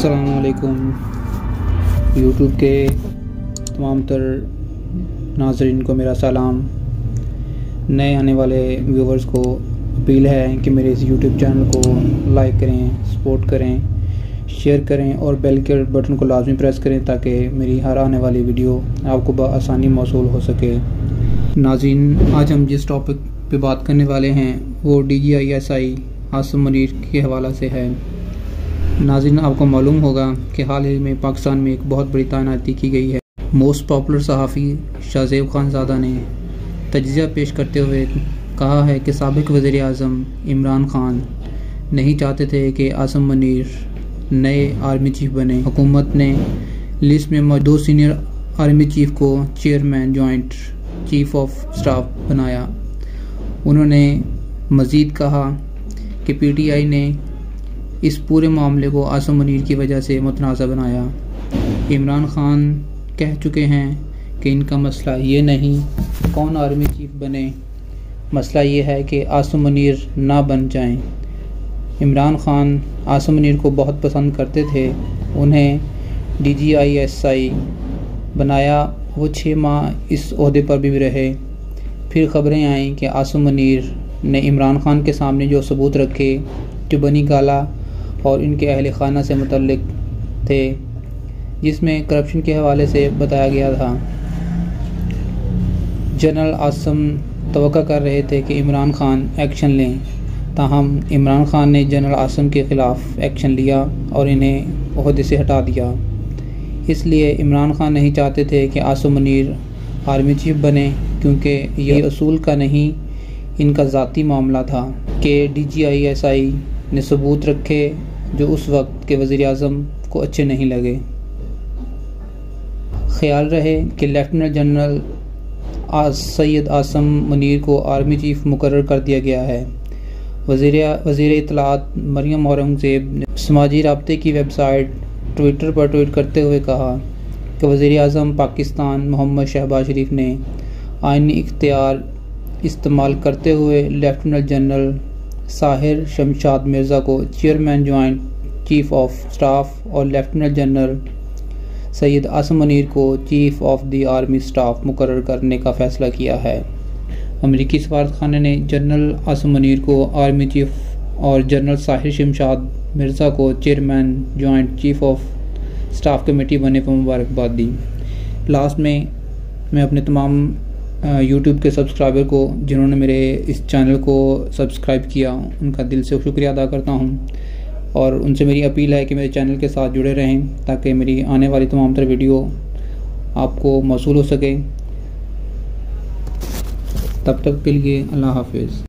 अस्सलामुअलैकुम यूट्यूब के तमाम तर नाज़रीन को मेरा सलाम। नए आने वाले व्यूवर्स को अपील है कि मेरे इस यूट्यूब चैनल को लाइक करें, सपोर्ट करें, शेयर करें और बेल के बटन को लाजमी प्रेस करें ताकि मेरी हर आने वाली वीडियो आपको बआसानी मौसूल हो सके। नाज़रीन, आज हम जिस टॉपिक पे बात करने वाले हैं वो DGISI आसिम मुनीर के हवाला से है। नाज़रीन, आपको मालूम होगा कि हाल ही में पाकिस्तान में एक बहुत बड़ी तैनाती की गई है। मोस्ट पॉपुलर सहाफ़ी शाहज़ेब खानज़ादा ने तज्ज़िया पेश करते हुए कहा है कि साबिक़ वज़ीर आज़म इमरान खान नहीं चाहते थे कि आसिम मुनीर नए आर्मी चीफ बने। हुकूमत ने लिस्ट में मौजूद 2 सीनियर आर्मी चीफ को chairman joint chief of staff बनाया। उन्होंने मज़ीद कहा कि PTI ने इस पूरे मामले को आसिम मुनीर की वजह से मुतनाज़ा बनाया। इमरान खान कह चुके हैं कि इनका मसला ये नहीं कौन आर्मी चीफ बने, मसला ये है कि आसिम मुनीर ना बन जाएं। इमरान खान आसिम मुनीर को बहुत पसंद करते थे, उन्हें DGISI बनाया। वो 6 माह इस ओहदे पर भी रहे। फिर ख़बरें आईं कि आसिम मुनीर ने इमरान खान के सामने जो सबूत रखे जो बनी गाला और इनके अहल खाना से मुतल्लिक थे, जिसमें करप्शन के हवाले से बताया गया था। जनरल आसिम तवक्का कर रहे थे कि इमरान खान एक्शन लें, ताहम इमरान खान ने जनरल आसिम के ख़िलाफ़ एक्शन लिया और इन्हें ओहदे से हटा दिया। इसलिए इमरान खान नहीं चाहते थे कि आसिम मुनीर आर्मी चीफ बने, क्योंकि ये असूल का नहीं इनका ज़ाती मामला था कि DGISI ने सबूत रखे जो उस वक्त के वज़ीर आज़म को अच्छे नहीं लगे। ख्याल रहे कि लेफ्टिनेंट जनरल सैयद आसिम मुनीर को आर्मी चीफ मुकर्रर कर दिया गया है। वज़ीर इत्तलात मरियम औरंगज़ेब ने समाजी राब्ते की वेबसाइट ट्विटर पर ट्वीट करते हुए कहा कि वज़ीर आज़म पाकिस्तान मोहम्मद शहबाज शरीफ ने आइनी इख्तियार इस्तेमाल करते हुए लेफ्टिनेंट जनरल साहिर शमशाद मिर्ज़ा को chairman joint chief of staff और लेफ्टिनेंट जनरल सैयद आसिम मुनीर को chief of the army staff मुकर्रर करने का फ़ैसला किया है। अमेरिकी सफारतखाने ने जनरल आसिम मुनीर को आर्मी चीफ और जनरल साहिर शमशाद मिर्ज़ा को chairman joint chief of staff committee बनने पर मुबारकबाद दी। लास्ट में मैं अपने तमाम YouTube के सब्सक्राइबर को जिन्होंने मेरे इस चैनल को सब्सक्राइब किया उनका दिल से शुक्रिया अदा करता हूँ और उनसे मेरी अपील है कि मेरे चैनल के साथ जुड़े रहें ताकि मेरी आने वाली तमाम तर वीडियो आपको मौसूल हो सके। तब तक के लिए अल्लाह हाफिज़।